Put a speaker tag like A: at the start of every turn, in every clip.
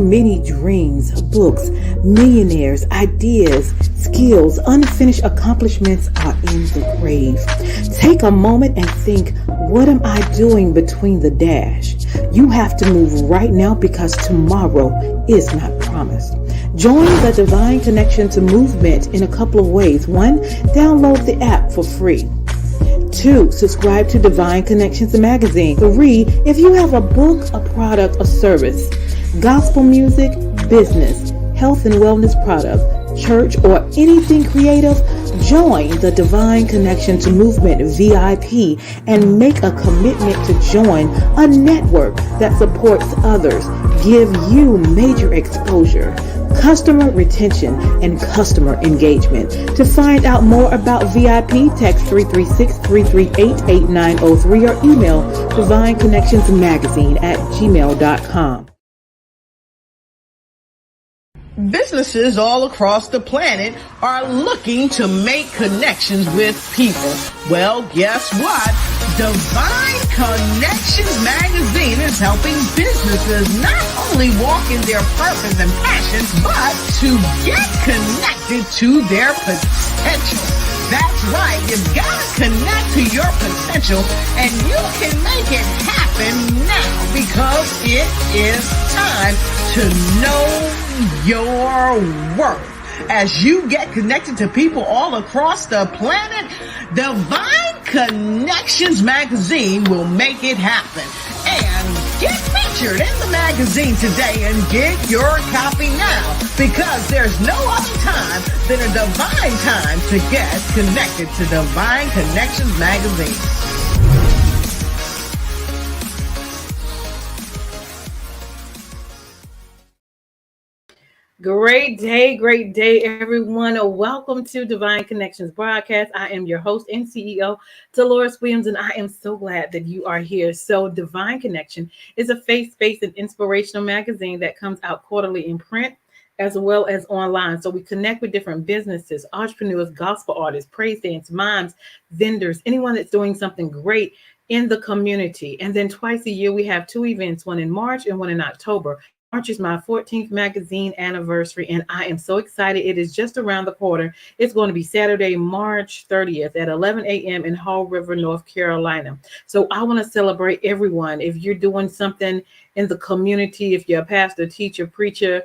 A: many dreams, books, millionaires, ideas, skills, unfinished accomplishments are in the grave. Take a moment and think, what am I doing between the dash? You have to move right now because tomorrow is not promised. Join the Divine Connections movement in a couple of ways. 1, download the app for free. 2, subscribe to Divine Connections magazine. 3, if you have a book, a product, a service, gospel music, business, health and wellness product, church, or anything creative, join the Divine Connections Movement VIP and make a commitment to join a network that supports others, give you major exposure, customer retention, and customer engagement. To find out more about VIP, text 336-338-8903 or email divineconnectionsmagazine@gmail.com.
B: Businesses all across the planet are looking to make connections with people. Well, guess what? Divine Connections magazine is helping businesses not only walk in their purpose and passions, but to get connected to their potential. That's right. You've got to connect to your potential, and you can make it happen now because it is time to know your worth. As you get connected to people all across the planet, Divine Connections magazine will make it happen. And get featured in the magazine today and get your copy now, because there's no other time than a divine time to get connected to Divine Connections magazine.
A: Great day, everyone. Welcome to Divine Connections broadcast. I am your host and CEO, Deloris Williams, and I am so glad that you are here. So Divine Connection is a faith-based and inspirational magazine that comes out quarterly in print as well as online. So we connect with different businesses, entrepreneurs, gospel artists, praise dance, mimes, vendors, anyone that's doing something great in the community. And then twice a year, we have 2 events, one in March and one in October. March is my 14th magazine anniversary, and I am so excited. It is just around the corner. It's going to be Saturday, March 30th at 11 a.m. in Haw River, North Carolina. So I want to celebrate everyone. If you're doing something in the community, if you're a pastor, teacher, preacher,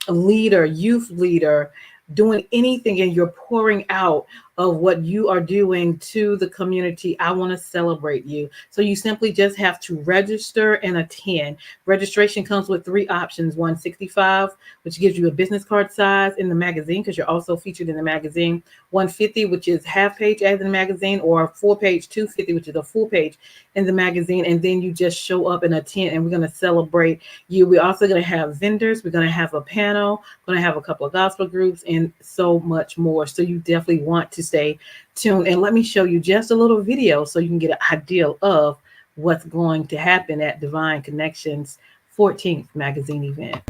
A: leader, youth leader, doing anything and you're pouring out of what you are doing to the community, I want to celebrate you. So you simply just have to register and attend. Registration comes with 3 options: $165, which gives you a business card size in the magazine because you're also featured in the magazine; $150, which is half page as in the magazine, or full page; $250, which is a full page in the magazine. And then you just show up and attend, and we're going to celebrate you. We're also going to have vendors. We're going to have a panel. We're going to have a couple of gospel groups and so much more. So you definitely want to stay tuned, and let me show you just a little video so you can get an idea of what's going to happen at Divine Connections 14th magazine event.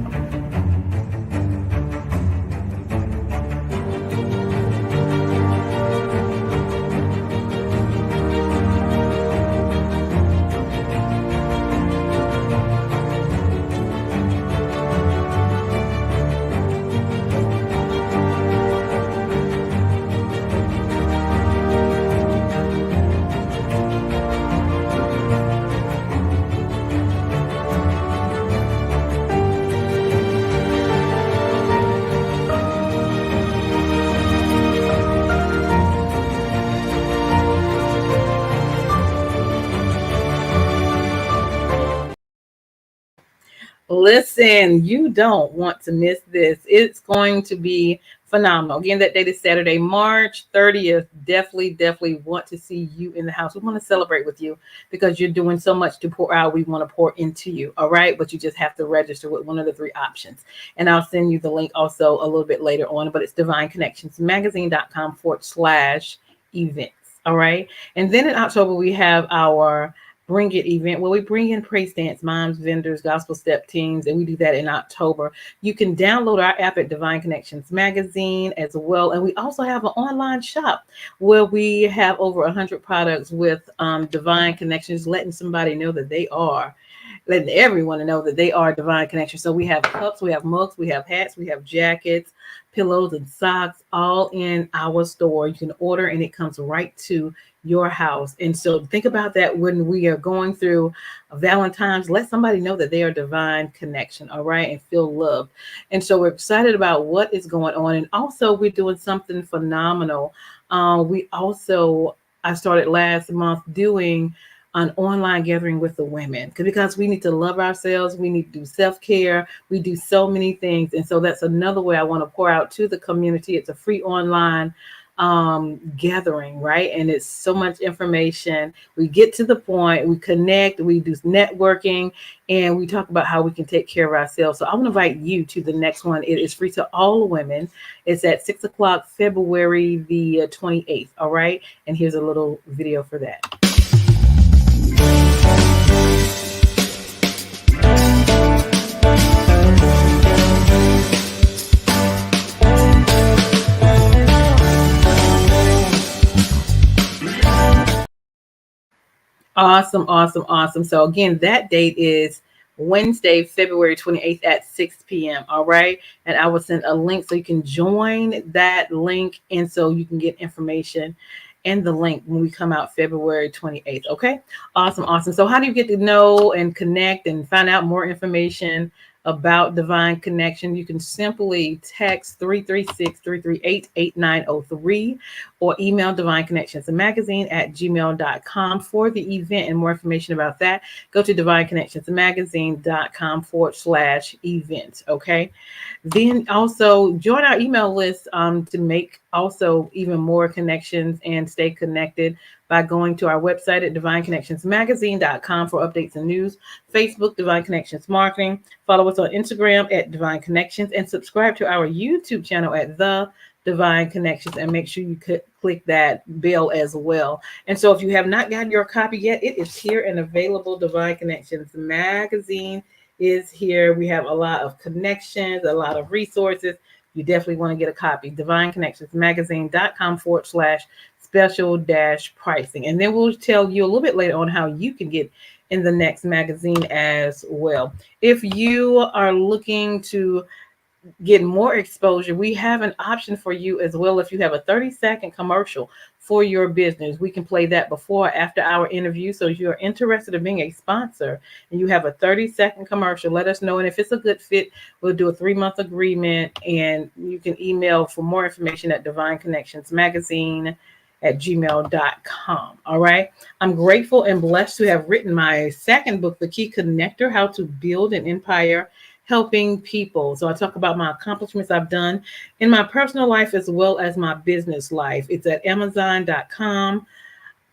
A: Listen, you don't want to miss this. It's going to be phenomenal. Again, that date is Saturday, March 30th. Definitely want to see you in the house. We want to celebrate with you because you're doing so much to pour out. We want to pour into you. All right. But you just have to register with one of the 3 options. And I'll send you the link also a little bit later on, but it's divineconnectionsmagazine.com/events. All right. And then in October, we have our Bring It event where we bring in praise dance, mimes, vendors, gospel step teams, and we do that in October. You can download our app at Divine Connections Magazine as well. And we also have an online shop where we have over 100 products with Divine Connections, letting somebody know that they are letting everyone know that they are Divine Connection. So we have cups, we have mugs, we have hats, we have jackets, pillows, and socks, all in our store. You can order and it comes right to your house. And so think about that when we are going through Valentine's. Let somebody know that they are Divine Connection, all right, and feel loved. And so we're excited about what is going on. And also, we're doing something phenomenal. We also, I started last month doing an online gathering with the women because we need to love ourselves. We need to do self-care. We do so many things. And so that's another way I want to pour out to the community. It's a free online gathering, right? And it's so much information. We get to the point, we connect, we do networking, and we talk about how we can take care of ourselves. So I want to invite you to the next one. It is free to all women. It's at 6 o'clock, February the 28th. All right. And here's a little video for that. Awesome, awesome, awesome. So again, that date is Wednesday, February 28th at 6 p.m. All right. And I will send a link so you can join that link. And so you can get information and the link when we come out February 28th. Okay. Awesome, awesome. So how do you get to know and connect and find out more information about Divine Connection? You can simply text 336-338-8903 or email Divine Connections Magazine at gmail.com for the event. And more information about that, go to divineconnectionsmagazine.com/events. Okay. Then also join our email list to make also even more connections and stay connected by going to our website at divineconnectionsmagazine.com for updates and news. Facebook, Divine Connections Marketing. Follow us on Instagram at Divine Connections and subscribe to our YouTube channel at The Divine Connections, and make sure you click that bell as well. And so if you have not gotten your copy yet, it is here and available. Divine Connections Magazine is here. We have a lot of connections, a lot of resources. You definitely want to get a copy. divineconnectionsmagazine.com/special-pricing. And then we'll tell you a little bit later on how you can get in the next magazine as well. If you are looking to get more exposure, we have an option for you as well. If you have a 30-second commercial for your business, we can play that before or after our interview. So if you're interested in being a sponsor and you have a 30-second commercial, let us know. And if it's a good fit, we'll do a 3-month agreement, and you can email for more information at divineconnectionsmagazine@gmail.com. All right. I'm grateful and blessed to have written my second book, The Key Connector: How to Build an Empire Helping People. So I talk about my accomplishments I've done in my personal life as well as my business life. It's at Amazon.com.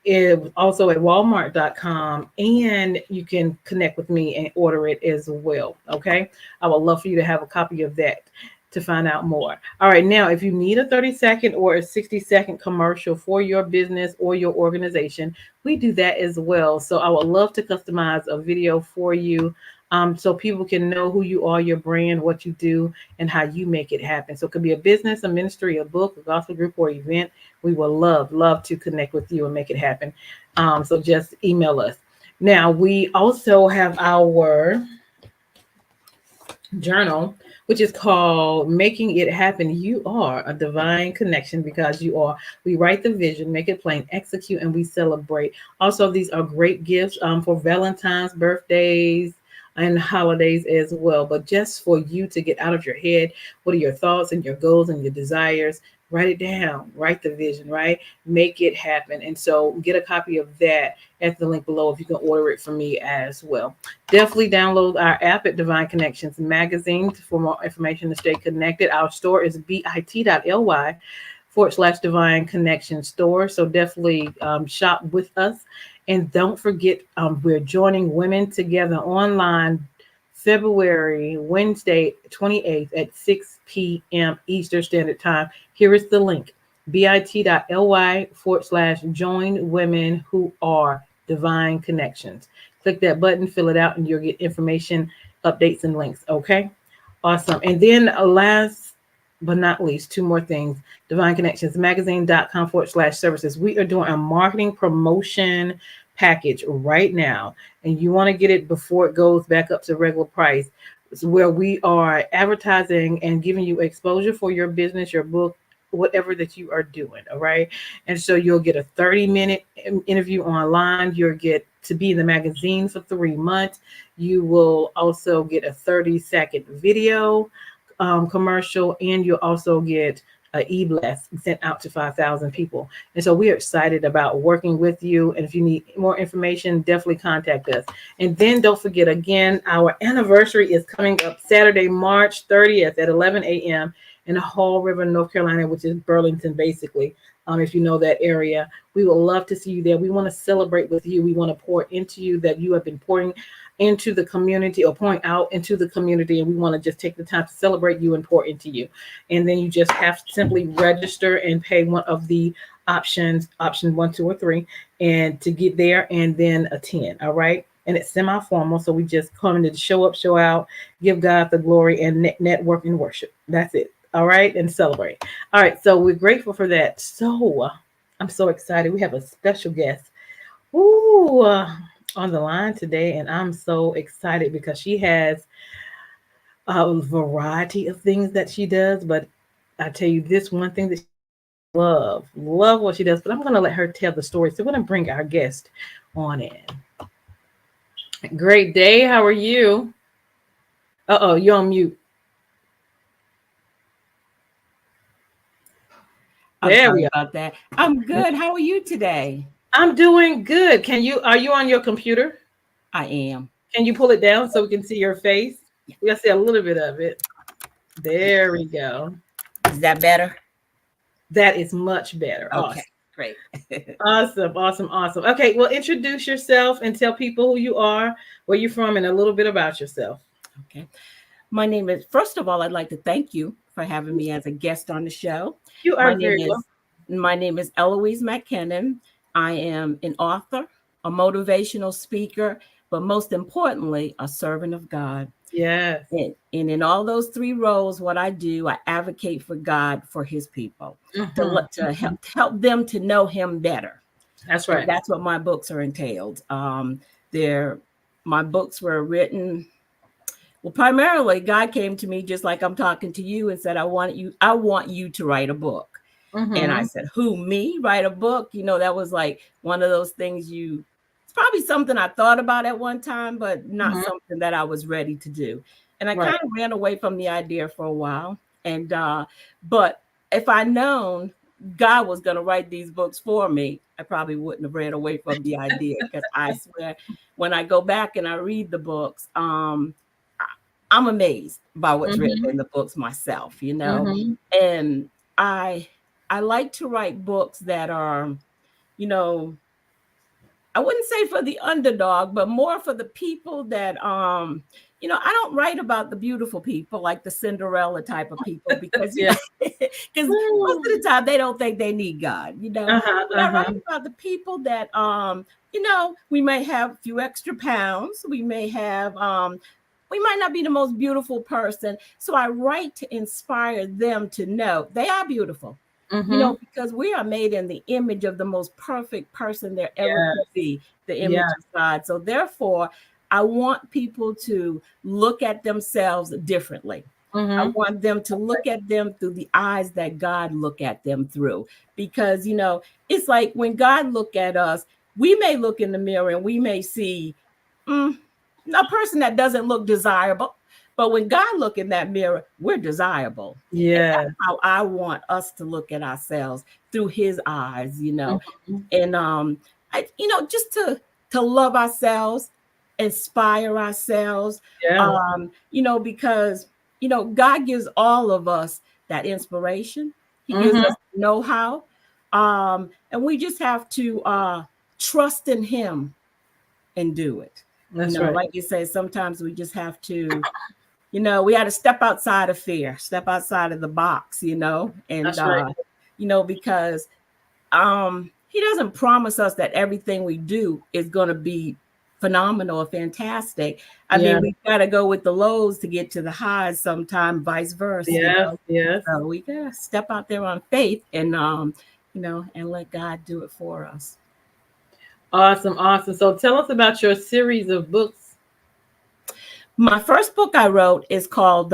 A: It's also at Walmart.com, and you can connect with me and order it as well. Okay. I would love for you to have a copy of that to find out more. All right. Now, if you need a 30-second or a 60-second commercial for your business or your organization, we do that as well. So I would love to customize a video for you, so people can know who you are, your brand, what you do, and how you make it happen. So it could be a business, a ministry, a book, a gospel group, or event. We will love to connect with you and make it happen. So just email us. Now, we also have our journal, which is called Making It Happen. You are a divine connection because you are. We write the vision, make it plain, execute, and we celebrate. Also, these are great gifts for Valentine's, birthdays, and holidays as well. But just for you to get out of your head, what are your thoughts and your goals and your desires? Write it down, write the vision, right? Make it happen. And so get a copy of that at the link below if you can order it from me as well. Definitely download our app at Divine Connections Magazine for more information to stay connected. Our store is bit.ly/Divine Connection Store. So definitely shop with us. And don't forget, we're joining Women Together online February, Wednesday, 28th at 6 p.m. Eastern Standard Time. Here is the link, bit.ly/join women who are Divine Connections. Click that button, fill it out, and you'll get information, updates, and links. Okay? Awesome. And then last but not least, 2 more things, divineconnectionsmagazine.com/services. We are doing a marketing promotion package right now and you want to get it before it goes back up to regular price, where we are advertising and giving you exposure for your business, your book, whatever that you are doing. All right. And so you'll get a 30-minute interview online. You'll get to be in the magazine for 3 months. You will also get a 30-second video commercial, and you'll also get an e-blast sent out to 5,000 people. And so we are excited about working with you. And if you need more information, definitely contact us. And then don't forget, again, our anniversary is coming up Saturday, March 30th at 11 a.m. in Hall River, North Carolina, which is Burlington, basically. If you know that area, we would love to see you there. We want to celebrate with you. We want to pour into you that you have been pouring into the community or pouring out into the community. And we want to just take the time to celebrate you and pour into you. And then you just have to simply register and pay one of the options, option 1, 2, or 3, and to get there and then attend. All right. And it's semi-formal. So we just come to show up, show out, give God the glory, and network and worship. That's it. All right. And celebrate. All right. So we're grateful for that. So I'm so excited. We have a special guest. Ooh, on the line today, and I'm so excited because she has a variety of things that she does. But I tell you, this one thing that she love what she does. But I'm going to let her tell the story. So we're going to bring our guest on in. Great day. How are you? You're on mute.
C: I'm
A: There we
C: sorry
A: are.
C: about that. I'm good. How are you today?
A: I'm doing good. Are you on your computer?
C: I am.
A: Can you pull it down so we can see your face? We gotta see a little bit of it. There we go.
C: Is that better?
A: That is much better.
C: Okay,
A: Awesome.
C: great.
A: Awesome. Okay, well, introduce yourself and tell people who you are, where you're from, and a little bit about yourself.
C: Okay. My name is, first of all, I'd like to thank you for having me as a guest on the show.
A: You
C: My
A: are
C: name
A: very
C: is
A: welcome.
C: my name is Eloise Mackinnon. I am an author, a motivational speaker, but most importantly, a servant of God.
A: Yes.
C: And in all those 3 roles, what I do, I advocate for God, for his people, to help them to know him better.
A: That's
C: And
A: right.
C: that's what my books are entailed. My books were written, well, primarily God came to me just like I'm talking to you and said, I want you to write a book. And I said, who, me? Write a book? That was like one of those things it's probably something I thought about at one time, but not something that I was ready to do. And I kind of ran away from the idea for a while. And, but if I'd known God was going to write these books for me, I probably wouldn't have ran away from the idea, because I swear, when I go back and I read the books, I'm amazed by what's written in the books myself, and I like to write books that are, I wouldn't say for the underdog, but more for the people that, I don't write about the beautiful people, like the Cinderella type of people, because, because most of the time they don't think they need God, But I write about the people that, we may have a few extra pounds. We may have, we might not be the most beautiful person. So I write to inspire them to know they are beautiful. Because we are made in the image of the most perfect person there ever could be, the image of God. So therefore, I want people to look at themselves differently. I want them to look at them through the eyes that God look at them through. Because, it's like when God look at us, we may look in the mirror and we may see a person that doesn't look desirable. But when God look in that mirror, we're desirable.
A: Yeah.
C: That's how I want us to look at ourselves, through his eyes, And just to love ourselves, inspire ourselves. Because God gives all of us that inspiration. He gives us know-how. And we just have to trust in him and do it.
A: That's right.
C: Like you said, sometimes we just have to, we had to step outside of fear, step outside of the box, and,
A: That's right.
C: Because he doesn't promise us that everything we do is going to be phenomenal or fantastic. I mean, we got to go with the lows to get to the highs sometime, vice versa.
A: Yes.
C: So we got to step out there on faith and, and let God do it for us.
A: Awesome, awesome. So tell us about your series of books.
C: My first book I wrote is called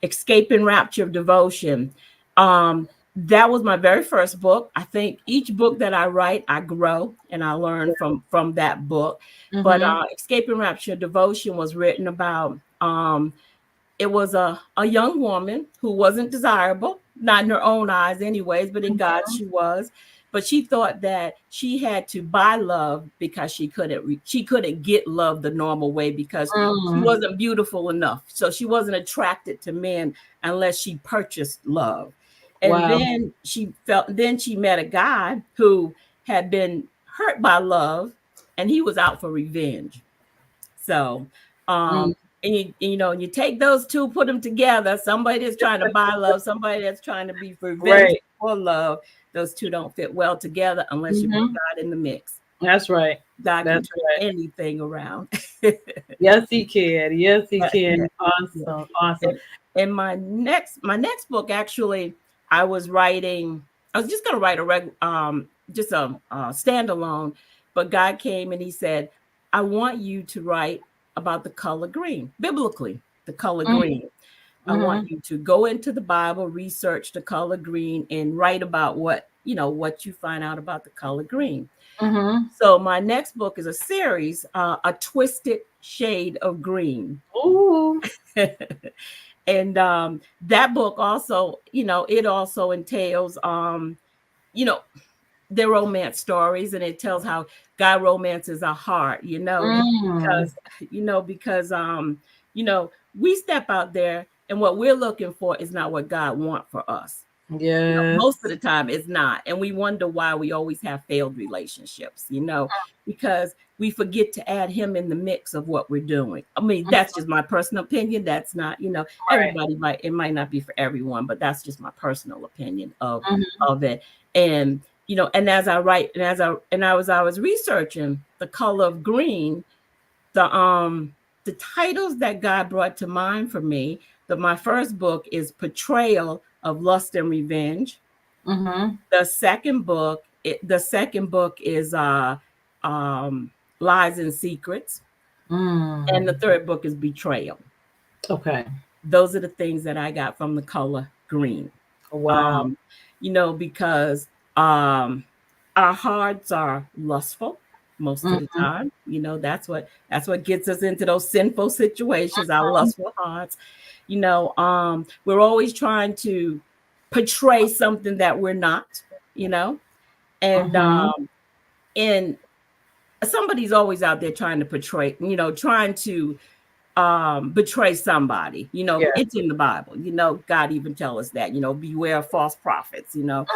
C: Escape and Rapture of Devotion. That was my very first book. I think each book that I write, I grow and I learn from that book. But
A: Mm-hmm.
C: Escape and Rapture of Devotion was written about it was a young woman who wasn't desirable, not in her own eyes anyways, but in God's she was. But she thought that she had to buy love because she couldn't get love the normal way because she
A: Mm.
C: wasn't beautiful enough. So she wasn't attracted to men unless she purchased love. And
A: Wow.
C: then she met a guy who had been hurt by love and he was out for revenge. So
A: Mm.
C: and you take those two, put them together. Somebody that's trying to buy love, somebody that's trying to be revenge
A: Right.
C: for love. Those two don't fit well together unless you put
A: Mm-hmm.
C: God in the mix.
A: That's right.
C: God can
A: That's
C: turn
A: right.
C: anything around.
A: Yes, he can. Yes, he
C: Yeah,
A: can.
C: yeah, yeah.
A: Awesome. Awesome.
C: And my next book, actually, I was just gonna write just a standalone, but God came and he said, I want you to write about the color green, biblically, the color green. I
A: Mm-hmm.
C: want you to go into the Bible, research the color green, and write about what you find out about the color green.
A: Mm-hmm.
C: So my next book is a series, A Twisted Shade of Green.
A: Ooh.
C: And that book also, it also entails, you know, their romance stories, and it tells how God romances our heart,
A: Mm.
C: because we step out there and what we're looking for is not what God wants for us. Most of
A: Yes.
C: the time it's not. And we wonder why we always have failed relationships, because we forget to add him in the mix of what we're doing. I mean, that's just my personal opinion. That's not,
A: Right.
C: it might not be for everyone, but that's just my personal opinion of
A: Mm-hmm.
C: it. And, and as I write, and I was researching the color of green, the titles that God brought to mind for me, my first book is Portrayal of Lust and Revenge.
A: Mm-hmm.
C: The second book is Lies and Secrets. And the
A: Mm.
C: third book is Betrayal.
A: Okay.
C: Those are the things that I got from the color green.
A: Wow.
C: um, because our hearts are lustful most of the
A: Mm-hmm.
C: time. That's what gets us into those sinful situations, our lustful hearts. We're always trying to portray something that we're not, you know, and
A: Mm-hmm.
C: and somebody's always out there trying to portray, trying to betray somebody.
A: Yeah.
C: It's in the Bible. God even tell us that, beware of false prophets.
A: Mhm.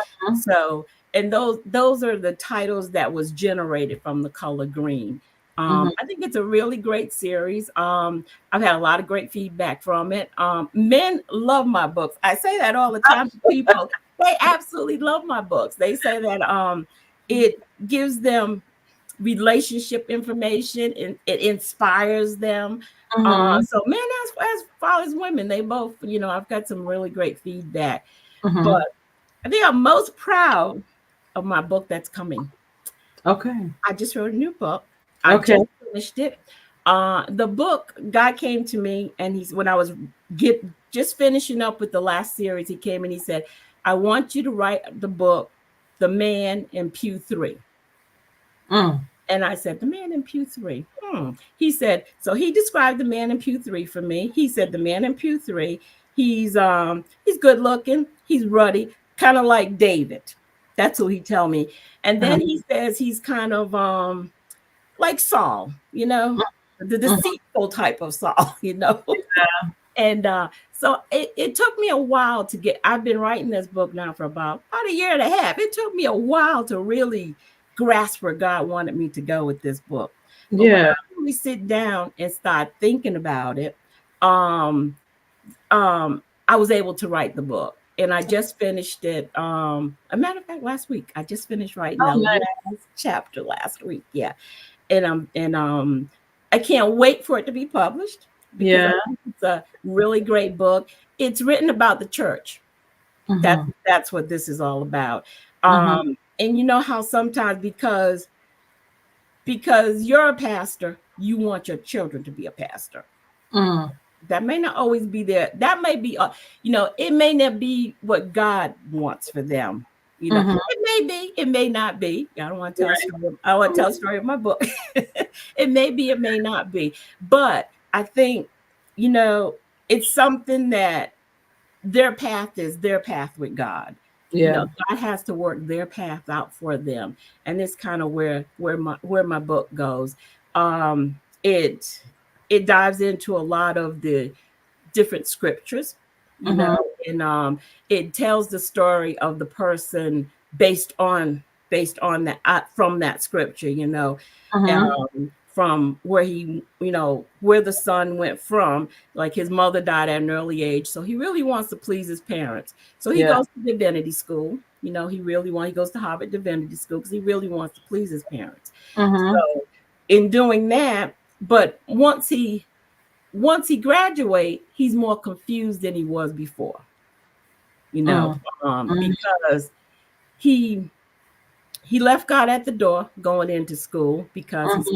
C: So, and those are the titles that was generated from the color green.
A: Mhm.
C: I think it's a really great series. I've had a lot of great feedback from it. Men love my books. I say that all the time to people. They absolutely love my books. They say that it gives them relationship information and it inspires them.
A: Mhm.
C: So men as far as women, they both, I've got some really great feedback. But
A: Mhm.
C: I think I'm most proud of my book that's coming.
A: Okay.
C: I just wrote a new book. I
A: Okay.
C: just finished it. The book, God came to me and when I was just finishing up with the last series, he came and he said, I want you to write the book, The Man in Pew 3.
A: Mm.
C: And I said, the man in pew 3. He said, so he described the man in pew 3 for me. He said, the man in pew 3, he's good looking, he's ruddy, kind of like David. That's who he tell me. And then
A: Uh-huh.
C: he says he's kind of like Saul, the
A: Mhm.
C: deceitful type of Saul,
A: Yeah.
C: And so it took me a while to I've been writing this book now for about a year and a half. It took me a while to really grasp where God wanted me to go with this book. But when
A: Yeah.
C: I really sit down and start thinking about it, um, I was able to write the book. And I just finished it. A matter of fact, last week, I just finished writing
A: Oh,
C: the
A: nice.
C: last chapter last week. Yeah. And I can't wait for it to be published because I
A: Yeah.
C: think it's a really great book. It's written about the church. That's
A: Mhm.
C: that's what this is all about.
A: Mhm.
C: And you know how sometimes because because you're a pastor, you want your children to be a pastor. That may not always be there. That may be, it may not be what God wants for them. It may be, it may not be. I don't want to tell a story. I want to tell a story of my book. It may be, it may not be. But I think, it's something that their path is their path with God.
A: Yeah.
C: God has to work their path out for them. And it's kind of where my book goes. It dives into a lot of the different scriptures, and it tells the story of the person based on that, from that scripture, from where where the son went from. Like, his mother died at an early age, so he really wants to please his parents. So he goes to divinity school. He goes to Harvard Divinity School because he really wants to please his parents. So in doing that, but once he graduates, he's more confused than he was before, because he left God at the door going into school because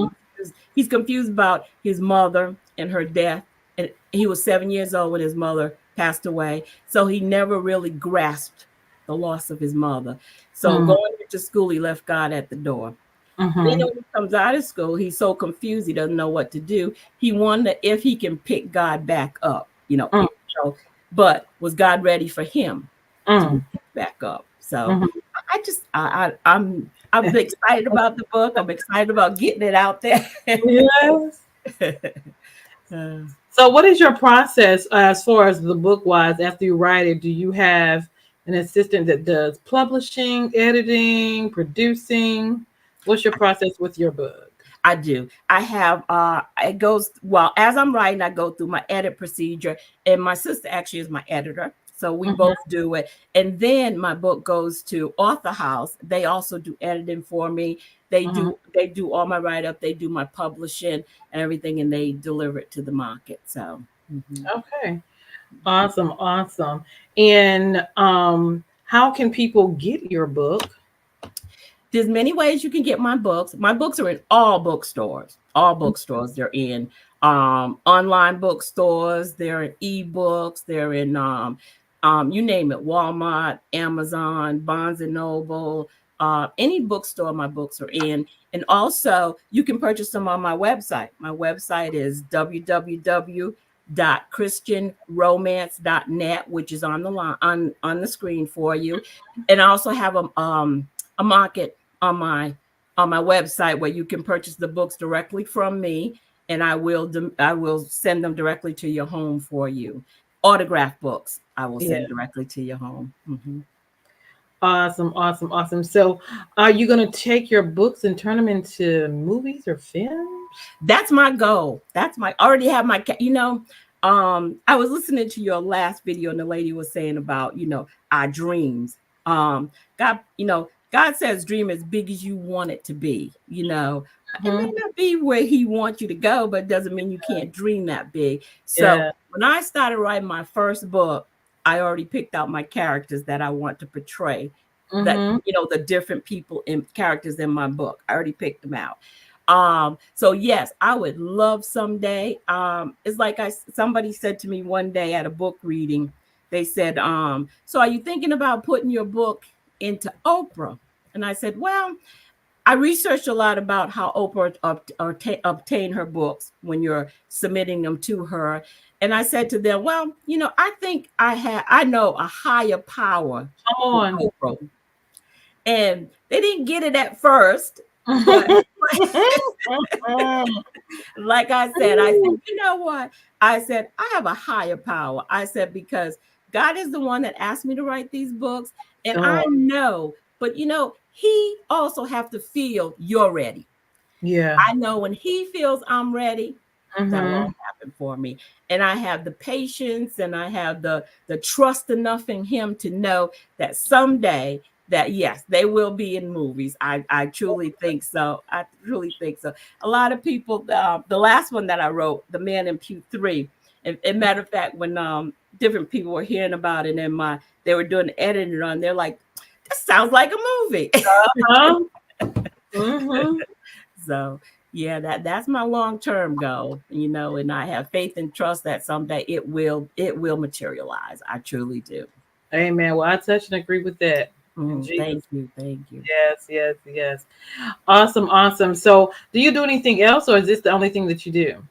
C: he's confused about his mother and her death. And he was 7 years old when his mother passed away. So he never really grasped the loss of his mother. So going into school, he left God at the door. Then when he comes out of school, he's so confused, he doesn't know what to do. He wondered if he can pick God back up, but was God ready for him to pick back up? So I'm excited about the book. I'm excited about getting it out there.
A: Yes. So what is your process as far as the book wise? After you write it, do you have an assistant that does publishing, editing, producing? What's your process with your book?
C: I do. I have, it goes, well, as I'm writing, I go through my edit procedure, and my sister actually is my editor. So we both do it. And then my book goes to Author House. They also do editing for me. They do all my write-up. They do my publishing and everything, and they deliver it to the market. So.
A: Okay. Awesome. And how can people get your book?
C: There's many ways you can get my books. My books are in all bookstores. All bookstores. They're in online bookstores. They're in ebooks. They're in you name it, Walmart, Amazon, Barnes and Noble, any bookstore my books are in. And also, you can purchase them on my website. My website is www.christianromance.net, which is on the line on the screen for you. And I also have a market on my website where you can purchase the books directly from me, and I will send them directly to your home for you. Autographed books I will send directly to your home.
A: Awesome. So are you going to take your books and turn them into movies or films?
C: That's my goal. I already have my, I was listening to your last video, and the lady was saying about, our dreams. God says dream as big as you want it to be, It may not be where he wants you to go, but it doesn't mean you can't dream that big. So when I started writing my first book, I already picked out my characters that I want to portray, that, the different people and characters in my book. I already picked them out. So yes, I would love someday. It's like somebody said to me one day at a book reading, they said, so are you thinking about putting your book into Oprah? And I said, well, I researched a lot about how Oprah obtained her books when you're submitting them to her. And I said to them, well, I think I know a higher power than Oprah. And they didn't get it at first. But like I said, you know what? I said, I have a higher power. I said, because God is the one that asked me to write these books. And I know, but he also have to feel you're ready.
A: Yeah.
C: I know when he feels I'm ready, that won't happen for me. And I have the patience, and I have the trust enough in him to know that someday that yes, they will be in movies. I truly think so. I truly think so. A lot of people, the last one that I wrote, The Man in Pew 3, and matter of fact, when different people were hearing about it and they were doing the editing on, they're like, this sounds like a movie. So yeah, that's my long-term goal, and I have faith and trust that someday it will materialize. I truly do.
A: Amen. Well, I touch and agree with that. In Jesus.
C: Thank you. Thank you.
A: Yes, yes, yes. Awesome, awesome. So, do you do anything else, or is this the only thing that you do?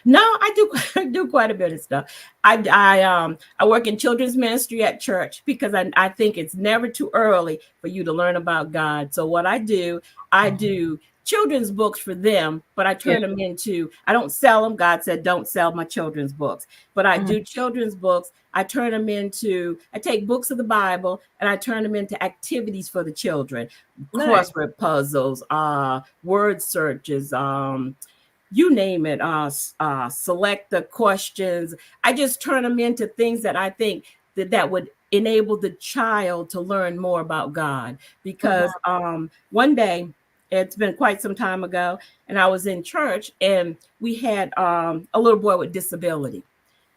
C: No, I do I do quite a bit of stuff. I work in children's ministry at church because I think it's never too early for you to learn about God. So what I do children's books for them, but I
A: Yeah.
C: turn them into, I don't sell them. God said don't sell my children's books. But I
A: Mhm.
C: do children's books. I take books of the Bible and I turn them into activities for the children.
A: Nice.
C: Crossword puzzles, word searches, you name it, select the questions. I just turn them into things that I think that would enable the child to learn more about God.
A: Mhm.
C: Because one day, it's been quite some time ago, and I was in church, and we had a little boy with disability,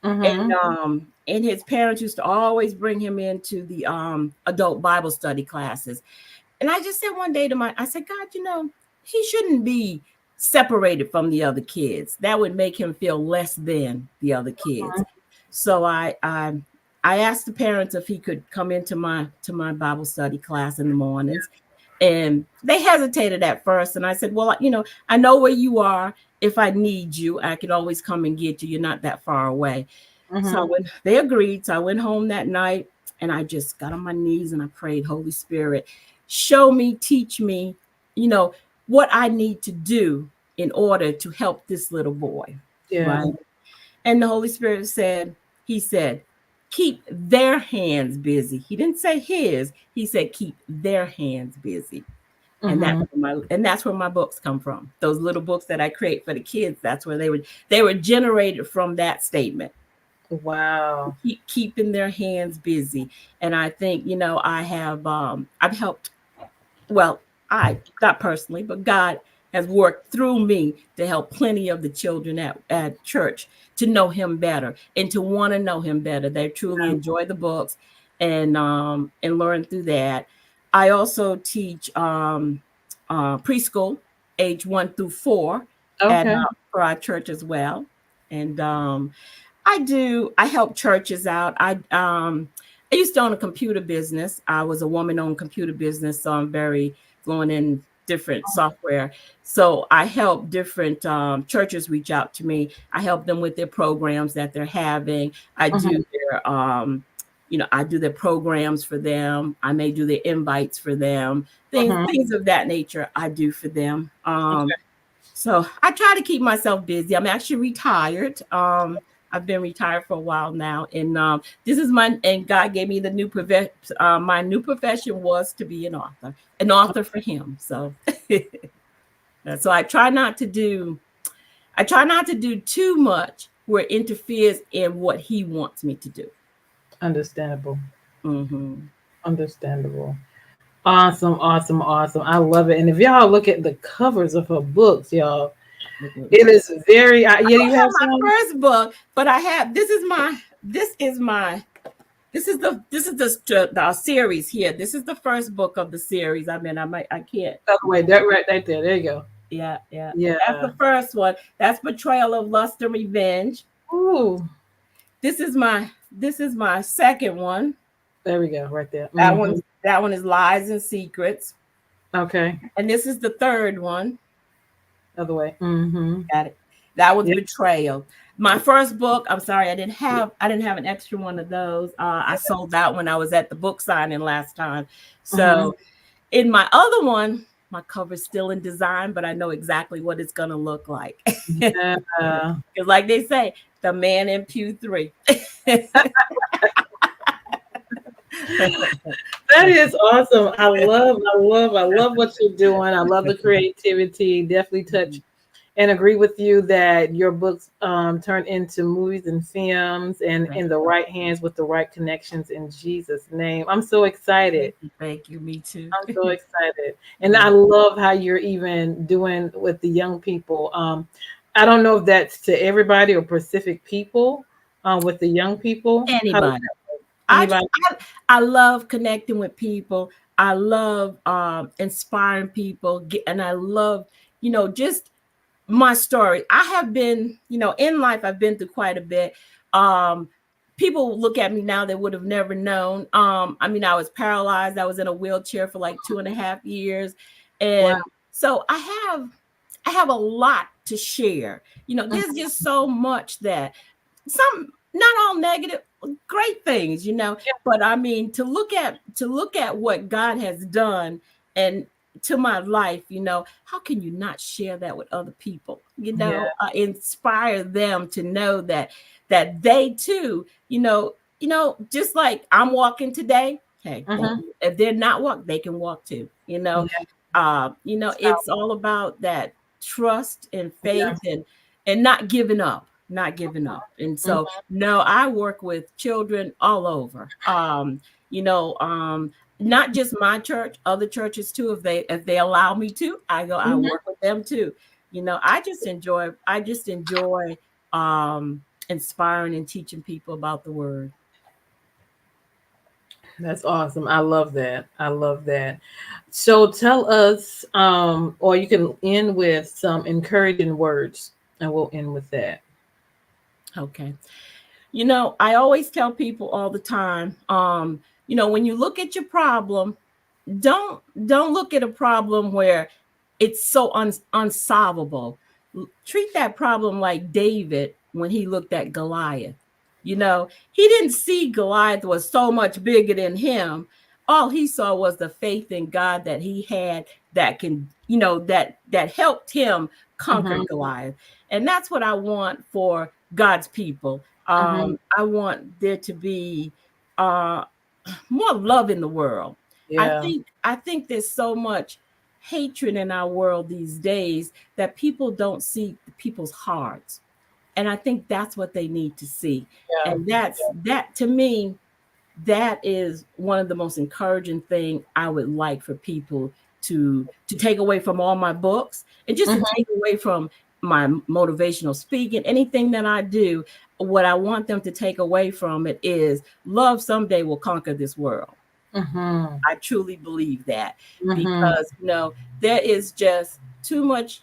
A: Mhm.
C: and his parents used to always bring him into the adult Bible study classes. And I just said one day I said, God, he shouldn't be separated from the other kids. That would make him feel less than the other kids. So I asked the parents if he could come into my Bible study class in the mornings. And they hesitated at first. And I said, well, I know where you are. If I need you, I can always come and get you. You're not that far away. So
A: Mhm.
C: when they agreed, so I went home that night and I just got on my knees and I prayed, Holy Spirit, show me, teach me, you know, what I need to do in order to help this little boy.
A: Yeah.
C: Right. And the Holy Spirit he said, keep their hands busy. He didn't say his, he said, keep their hands busy. And
A: Mhm.
C: that's where my books come from. Those little books that I create for the kids, that's where they were generated from that statement.
A: Wow.
C: Keep keeping their hands busy. And I think, I've helped, well, I not personally, but God has worked through me to help plenty of the children at church to know him better and to want to know him better. They truly enjoy the books and learn through that. I also teach preschool age 1 through 4 at
A: Okay.
C: for our church as well. And I help churches out. I used to own a computer business. I was a woman-owned computer business, so I'm very fluent in different software. So I help different churches reach out to me. I help them with their programs that they're having. I
A: Mhm.
C: do I do their programs for them. I may do their invites for them. Things
A: Mhm.
C: things of that nature I do for them.
A: Okay.
C: So I try to keep myself busy. I'm actually retired. I've been retired for a while now, and and God gave me the new profession. My new profession was to be an author for Him. So, so I try not to do too much where it interferes in what He wants me to do.
A: Understandable.
C: Mm-hmm.
A: Understandable. Awesome, awesome, awesome. I love it. And if y'all look at the covers of her books, y'all, it is very. Yeah, you have
C: My
A: some.
C: first book, but I have this is the series here. This is the first book of the series. I can't.
A: Oh, wait, that right there. There you go.
C: Yeah, yeah.
A: Yeah.
C: That's the first one. That's Betrayal of Lust and Revenge.
A: Ooh.
C: This is my second one.
A: There we go. Right there.
C: That one
A: Hmm.
C: that one is Lies and Secrets.
A: Okay.
C: And this is the third one.
A: Other way. Hmm.
C: Got it. That one's
A: Yep.
C: Betrayal. My first book, I'm sorry, I didn't have an extra one of those. I sold that when I was at the book signing last time.
A: Hmm.
C: So in my other one, my cover's still in design, but I know exactly what it's gonna look like.
A: Yeah.
C: Because like they say, the man in pew 3.
A: That is awesome. I love what you're doing. I love the creativity. Definitely touch and agree with you that your books turn into movies and films and in the right hands with the right connections in Jesus' name. I'm so excited.
C: Thank you. Me too.
A: I'm so excited. And I
C: Yeah.
A: love how you're even doing with the young people. I don't know if that's to everybody or specific people with the young people. How does
C: Anybody.
A: that work?
C: I,
A: Anybody?
C: I love connecting with people. I love inspiring people, and I love just my story. I have been, in life, I've been through quite a bit. People look at me now, they would have never known. I was paralyzed. I was in a wheelchair for like 2.5 years. And so I have a lot to share. There's just so much that not all negative, great things, but to look at what God has done and to my life, how can you not share that with other people? Inspire them to know that they too, just like I'm walking today. Hey, if they're not walking, they can walk too. It's all about that trust and faith and not giving up. And so no, I work with children all over. Not just my church, other churches too. If they allow me to, I work with them too. I just enjoy inspiring and teaching people about the word.
A: That's awesome. I love that. So tell us, or you can end with some encouraging words, and we'll end with that.
C: Okay. I always tell people all the time, when you look at your problem, don't look at a problem where it's so unsolvable. Treat that problem like David when he looked at Goliath. He didn't see Goliath was so much bigger than him. All he saw was the faith in God that he had that can, that helped him conquer Goliath. And that's what I want for God's people. I want there to be more love in the world. Yeah. I think there's so much hatred in our world these days that people don't see people's hearts. And I think that's what they need to see. Yeah. And that to me, that is one of the most encouraging thing I would like for people to take away from all my books and just to take away from my motivational speaking, anything that I do. What I want them to take away from it is love someday will conquer this world. I truly believe that because, there is just too much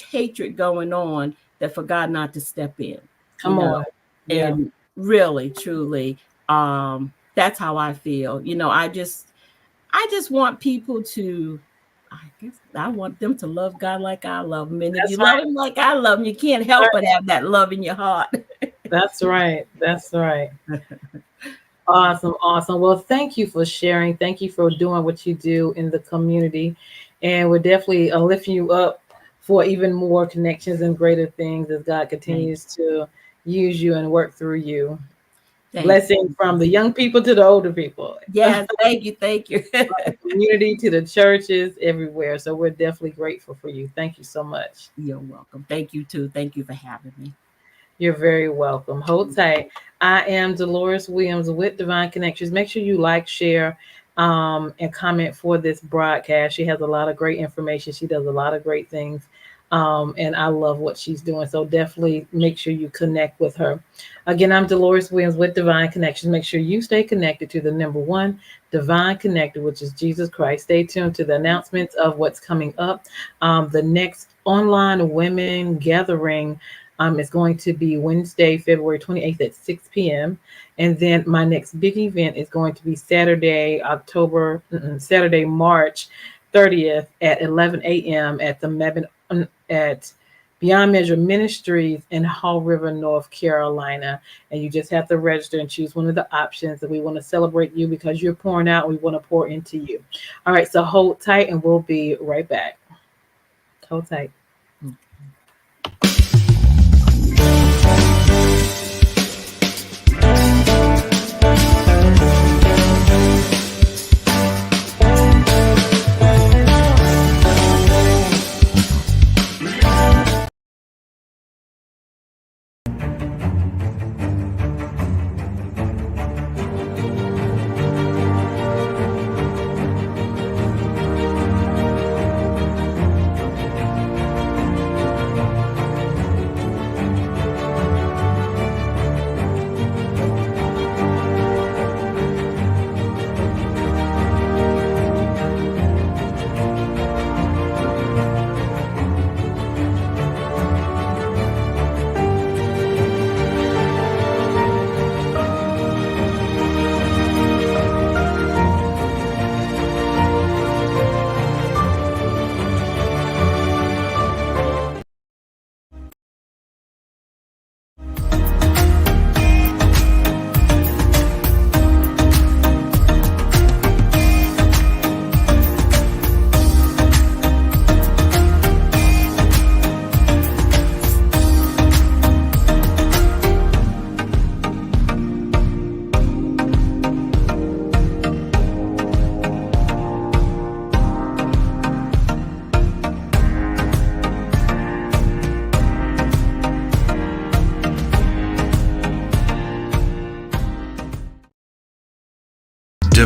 C: hatred going on that for God not to step in.
A: Come on.
C: Yeah. And really, truly, that's how I feel. I just want people to, I want them to love God like I love him. And if you love him like I love him, you can't help but have that love in your heart.
A: That's right. Awesome. Well, thank you for sharing. Thank you for doing what you do in the community. And we're definitely lifting you up for even more connections and greater things as God continues to use you and work through you. Blessing from the young people to the older people.
C: Yes, thank you.
A: From the community to the churches everywhere. So we're definitely grateful for you. Thank you so much.
C: You're welcome. Thank you too. Thank you for having me.
A: You're very welcome. Hold tight. I am Deloris Williams with Divine Connections. Make sure you like, share, and comment for this broadcast. She has a lot of great information. She does a lot of great things. And I love what she's doing. So definitely make sure you connect with her. Again, I'm Deloris Williams with Divine Connections. Make sure you stay connected to the number one Divine Connector, which is Jesus Christ. Stay tuned to the announcements of what's coming up. The next online women gathering is going to be Wednesday, February 28th at 6 p.m. And then my next big event is going to be Saturday, March 30th at 11 a.m. at Beyond Measure Ministries in Hall River, North Carolina. And you just have to register and choose one of the options. And we want to celebrate you because you're pouring out. We want to pour into you. All right, so hold tight and we'll be right back. Hold tight.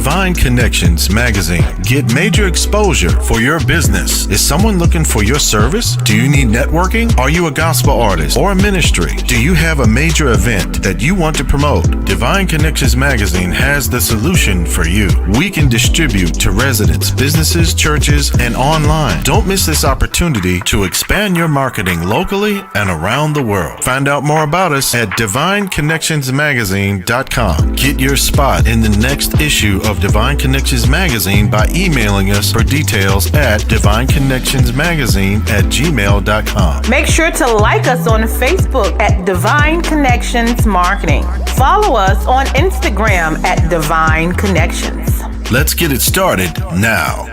D: Divine Connections magazine. Get major exposure for your business. Is someone looking for your service? Do you need networking? Are you a gospel artist or a ministry? Do you have a major event that you want to promote? Divine Connections magazine has the solution for you. We can distribute to residents, businesses, churches, and online. Don't miss this opportunity to expand your marketing locally and around the world. Find out more about us at divineconnectionsmagazine.com. Get your spot in the next issue of Divine Connections magazine by emailing us for details at divineconnectionsmagazine@gmail.com.
E: Make sure to like us on Facebook at Divine Connections Marketing. Follow us on Instagram at Divine Connections.
D: Let's get it started now.